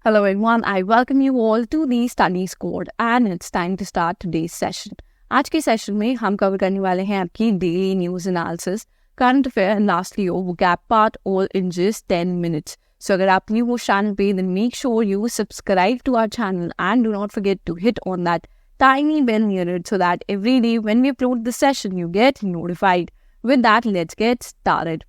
Hello everyone, I welcome you all to the Study Squad and it's time to start today's session. आज के session में हम cover करने वाले हैं आपकी daily news analysis, current affair and lastly your vocab part all in just 10 minutes. So अगर आप न्यू हो चैनल पे then make sure you subscribe to our channel and do not forget to hit on that tiny bell near it so that every day when we upload the session you get notified. With that, let's get started.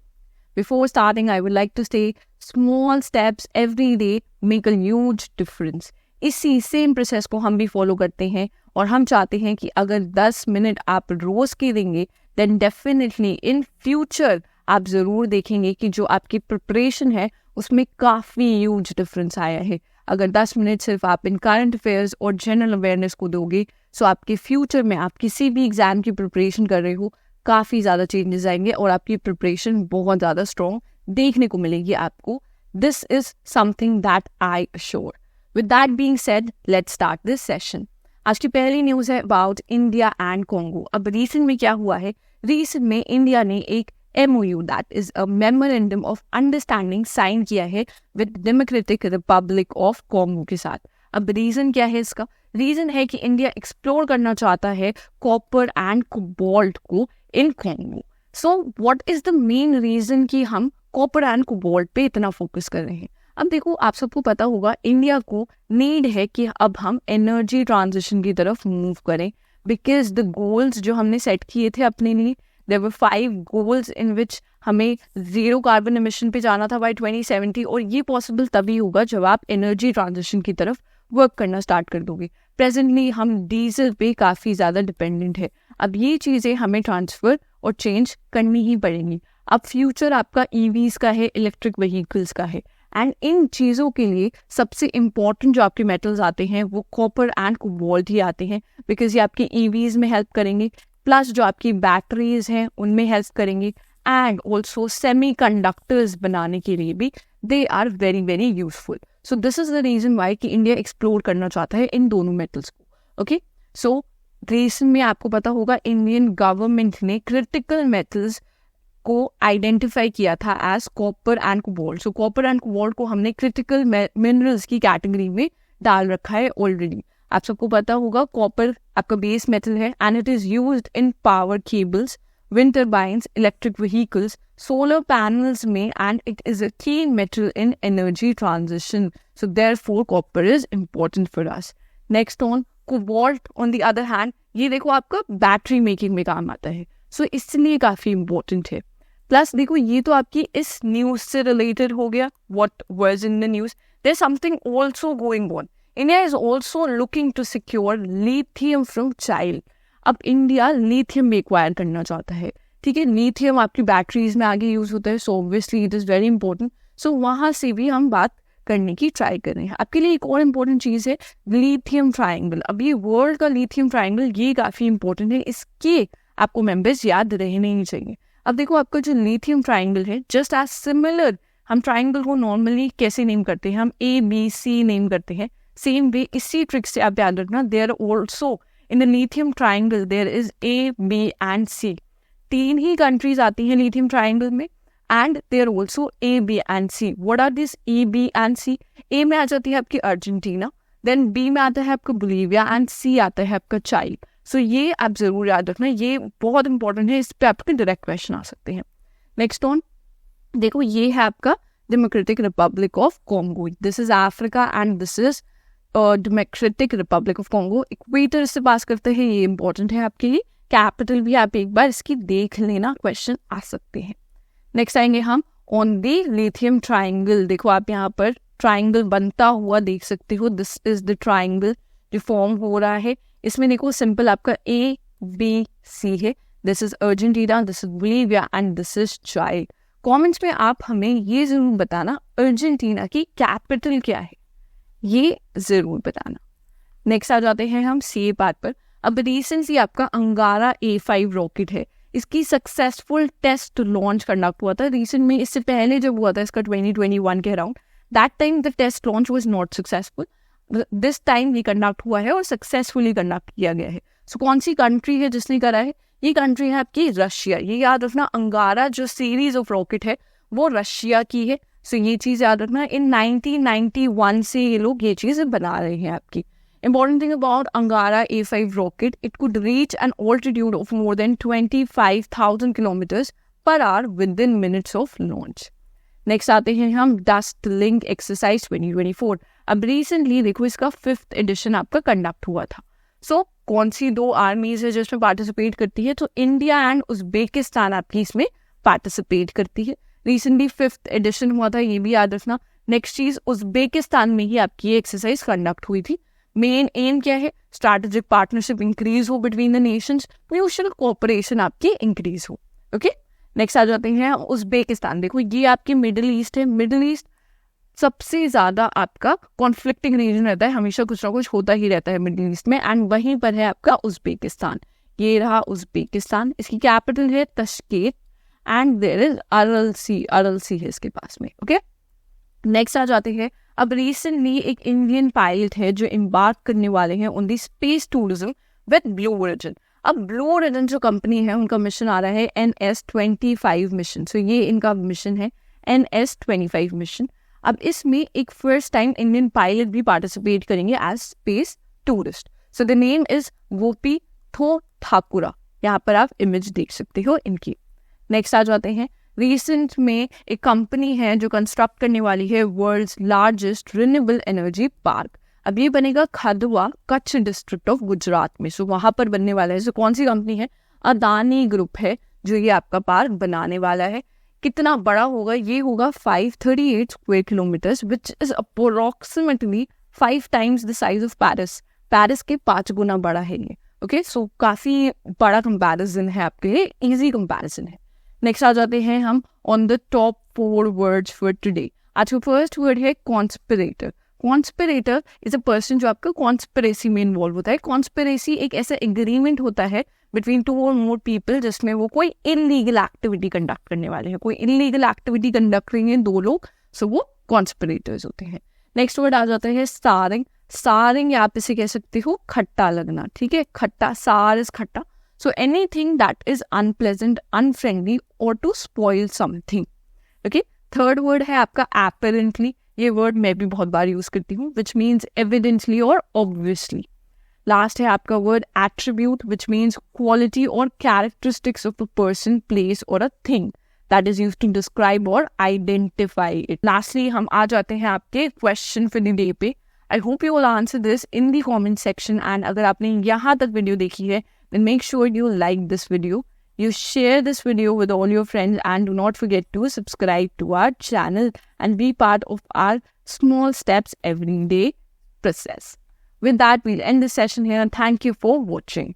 Before starting, I would like to say small steps every day make a huge difference. इसी same process को हम भी follow करते हैं और हम चाहते हैं कि अगर 10 मिनट आप रोज के देंगे देन डेफिनेटली इन फ्यूचर आप ज़रूर देखेंगे कि जो आपकी प्रिपरेशन है उसमें काफ़ी ह्यूज डिफरेंस आया है. अगर 10 मिनट सिर्फ आप इन करंट अफेयर्स और जनरल अवेयरनेस को दोगे सो आपके फ्यूचर में आप किसी भी एग्जाम की प्रिपरेशन कर रहे हो काफ़ी ज़्यादा चेंजेस आएंगे और आपकी प्रिपरेशन बहुत ज़्यादा स्ट्रॉन्ग देखने को मिलेगी आपको. This is something that I assure. With that being said, let's start this session. आज की पहली न्यूज़ है अबाउट इंडिया एंड कॉन्गो. अब रीसेंट में क्या हुआ है, रीसेंट में इंडिया ने एक MOU that is a memorandum of understanding sign किया है with Democratic Republic of Congo के साथ. अब रीज़न क्या है इसका? रीज़न है कि इंडिया एक्सप्लोर करना चाहता है कॉपर एंड कोबाल्ट को in Congo. So what is the main reason कि हम कॉपर एंड कोबाल्ट पे इतना फोकस कर रहे हैं? अब देखो, आप सबको पता होगा इंडिया को नीड है कि अब हम एनर्जी ट्रांजिशन की तरफ मूव करें बिकॉज द गोल्स जो हमने सेट किए थे अपने लिए, देयर वर 5 गोल्स इन विच हमें 0 कार्बन एमिशन पे जाना था बाय 2070 और ये पॉसिबल तभी होगा जब आप एनर्जी ट्रांजिशन की तरफ वर्क करना स्टार्ट कर दोगे. प्रेजेंटली हम डीजल पे काफ़ी ज़्यादा डिपेंडेंट है. अब ये चीज़ें हमें ट्रांसफ़र और चेंज करनी ही पड़ेंगी. अब फ्यूचर आपका EVs का है, इलेक्ट्रिक व्हीकल्स का है एंड इन चीज़ों के लिए सबसे इम्पॉर्टेंट जो आपके मेटल्स आते हैं वो कॉपर एंड कोबाल्ट ही आते हैं बिकॉज ये आपके EVs में हेल्प करेंगे, प्लस जो आपकी बैटरीज हैं उनमें हेल्प करेंगे एंड ऑल्सो सेमीकंडक्टर्स बनाने के लिए भी they are very very useful. So this is the reason why कि इंडिया एक्सप्लोर करना चाहता है इन दोनों मेटल्स को. ओके, सो रीसेंट में आपको पता होगा इंडियन गवर्नमेंट ने क्रिटिकल मेटल्स को आइडेंटिफाई किया था as copper and cobalt. So copper and cobalt को हमने क्रिटिकल मिनरल्स की कैटेगरी में डाल रखा है ऑलरेडी. आप सबको पता होगा कॉपर आपका बेस मेटल है and it is used in power cables, wind turbines, electric vehicles, solar panels में एंड इट इज अ की metal in energy transition. So therefore copper is important for us. Next on cobalt on the other hand, ये देखो आपका battery making में काम आता है. सो इसलिए काफ़ी इम्पोर्टेंट है. प्लस देखो ये तो आपकी इस न्यूज़ से रिलेटेड हो गया, what was in the news. There is something also going on. India is also looking to secure lithium from China. अब इंडिया लिथियम एक्वायर करना चाहता है. ठीक है, लिथियम आपकी बैटरीज में आगे यूज होता है, so obviously it is very important. So वहाँ से भी हम बात करने की ट्राई कर रहे हैं. आपके लिए एक और इम्पोर्टेंट चीज़ है लिथियम ट्राइंगल. अब ये वर्ल्ड का लिथियम ट्राइंगल ये काफ़ी इंपॉर्टेंट है, इसके आपको मेंबर्स याद रहने ही चाहिए. अब देखो आपका जो लिथियम ट्राइंगल है जस्ट एज सिमिलर, हम ट्राइंगल को नॉर्मली कैसे नेम करते हैं, हम ABC नेम करते हैं. सेम वे इसी ट्रिक से आप याद रखना, there also in the lithium triangle there is A, B and C. 3 ही कंट्रीज आती हैं लिथियम ट्राइंगल में and there also A, B and C. What are this A, B and C? A में आ जाती है आपकी अर्जेंटीना, देन B में आता है आपका बोलीविया एंड C आता है आपका चाइल्ड. सो ये आप ज़रूर याद रखना, ये बहुत इंपॉर्टेंट है, इस पर आपके डायरेक्ट क्वेश्चन आ सकते हैं. नेक्स्ट ऑन देखो, ये है आपका democratic Republic of Congo. This is Africa and this is democratic Republic of Congo. Equator से पास करते हैं, ये इंपॉर्टेंट है आपके लिए. कैपिटल भी आप एक बार इसकी देख लेना, क्वेश्चन आ सकते हैं. नेक्स्ट आएंगे हम ऑन द लिथियम ट्राइंगल. देखो आप यहाँ पर ट्राइंगल बनता हुआ देख सकते हो. दिस इज द ट्राइंगल जो फॉर्म हो रहा है. इसमें देखो सिंपल आपका ABC है. This is Argentina, this is Bolivia and this is child. Comments में आप हमें ये जरूर बताना अर्जेंटीना की कैपिटल क्या है, ये जरूर बताना. नेक्स्ट आ जाते हैं हम C पार्ट पर. अब रिसेंटली आपका अंगारा A5 रॉकेट है, इसकी सक्सेसफुल टेस्ट लॉन्च कंडक्ट हुआ था रिसेंट में. इससे पहले जब हुआ था इसका 2021 के around, that time the test launch was not successful. This time ये कंडक्ट हुआ है और सक्सेसफुली कंडक्ट किया गया है. सो कौन सी कंट्री है जिसने करा है? ये कंट्री है आपकी रशिया. ये याद रखना, अंगारा जो सीरीज ऑफ रॉकेट है वो रशिया की है. सो ये चीज़ याद रखना, इन 1991 से ये लोग ये चीज़ें बना रहे हैं आपकी. Important thing about Angara A5 rocket, it could reach an altitude of more than 25,000 kilometers per hour within minutes of launch. Next आते हैं हम डस्ट लिंक एक्सरसाइज 2024. अब रिसेंटली देखो इसका 5th एडिशन आपका कंडक्ट हुआ था. सो कौन सी 2 आर्मीज है जो इसमें पार्टिसिपेट करती है? तो इंडिया एंड उज्बेकिस्तान आपकी इसमें पार्टिसिपेट करती है. रिसेंटली 5th एडिशन हुआ था, ये भी याद रखना. नेक्स्ट चीज, उज्बेकिस्तान में ही आपकी ये एक्सरसाइज कंडक्ट हुई थी. मेन एम क्या है? स्ट्रैटेजिक पार्टनरशिप इंक्रीज हो between the Nations, mutual cooperation आपकी इंक्रीज हो. ओके, नेक्स्ट आ जाते हैं उज्बेकिस्तान. देखो ये आपके मिडिल ईस्ट है. मिडिल ईस्ट सबसे ज्यादा आपका कॉन्फ्लिक्टिंग रीजन रहता है, हमेशा कुछ ना कुछ होता ही रहता है मिडिल ईस्ट में, एंड वहीं पर है आपका उज्बेकिस्तान. ये रहा उज्बेकिस्तान. इसकी कैपिटल है तश्केत एंड देयर इज अरल सी है इसके पास में. ओके, नेक्स्ट आ जाते हैं. अब रिसेंटली एक इंडियन पायलट है जो एम्बार्क करने वाले हैं on the space tourism with blue origin. अब ब्लू ओरिजिन जो कंपनी है उनका मिशन आ रहा है NS-25 मिशन. सो ये इनका मिशन है NS-25 मिशन. अब इसमें एक फर्स्ट टाइम इंडियन पायलट भी पार्टिसिपेट करेंगे as space tourist. So the name is Gopi Thakura. यहाँ पर आप इमेज देख सकते हो इनकी. नेक्स्ट आ जाते हैं. रिसेंट में एक कंपनी है जो कंस्ट्रक्ट करने वाली है world's largest renewable energy park. अब ये बनेगा खादवा, कच्छ डिस्ट्रिक्ट ऑफ गुजरात में. सो वहां पर बनने वाला है. सो कौन सी कंपनी है? अदानी ग्रुप है जो ये आपका पार्क बनाने वाला है. कितना बड़ा होगा? ये होगा 538 square kilometres which is approximately 5 times the size of Paris. Paris के 5 गुना बड़ा है ये. ओके, सो काफी बड़ा कंपैरिजन है आपके लिए, इजी कंपैरिजन है. नेक्स्ट आ जाते हैं हम on the top 4 words for today. आज का फर्स्ट वर्ड है conspirator. Conspirator is a person जो आपका कॉन्स्पिरेसी में इन्वॉल्व होता है. कॉन्स्पिरेसी एक ऐसा एग्रीमेंट होता है बिटवीन 2 or more पीपल जिसमें वो कोई इलीगल एक्टिविटी कंडक्ट करने वाले हैं. कोई इलीगल एक्टिविटी कंडक्ट करेंगे 2 लोग, सो वो कॉन्स्पिरेटर्स होते हैं. नेक्स्ट वर्ड आ जाता है सारिंग. सारिंग या आप इसे कह सकते हो खट्टा लगना. ठीक है, खट्टा, सार इज खट्टा. So anything that is unpleasant, unfriendly और to spoil something. Okay, third word है आपका एपरेंटली. ये वर्ड मैं भी बहुत बार यूज करती हूँ, विच मीन्स एविडेंटली और ऑब्वियसली. लास्ट है आपका word attribute, which means quality और characteristics of a person, place और a thing that is used to describe और आइडेंटिफाई इट. लास्टली हम आ जाते हैं आपके क्वेश्चन फॉर द डे पे. I hope you will answer this in the comment section. And अगर आपने यहाँ तक वीडियो देखी है then make sure you like this video, you share this video with all your friends, and do not forget to subscribe to our channel and be part of our small steps every day process. With that, we'll end the session here and thank you for watching.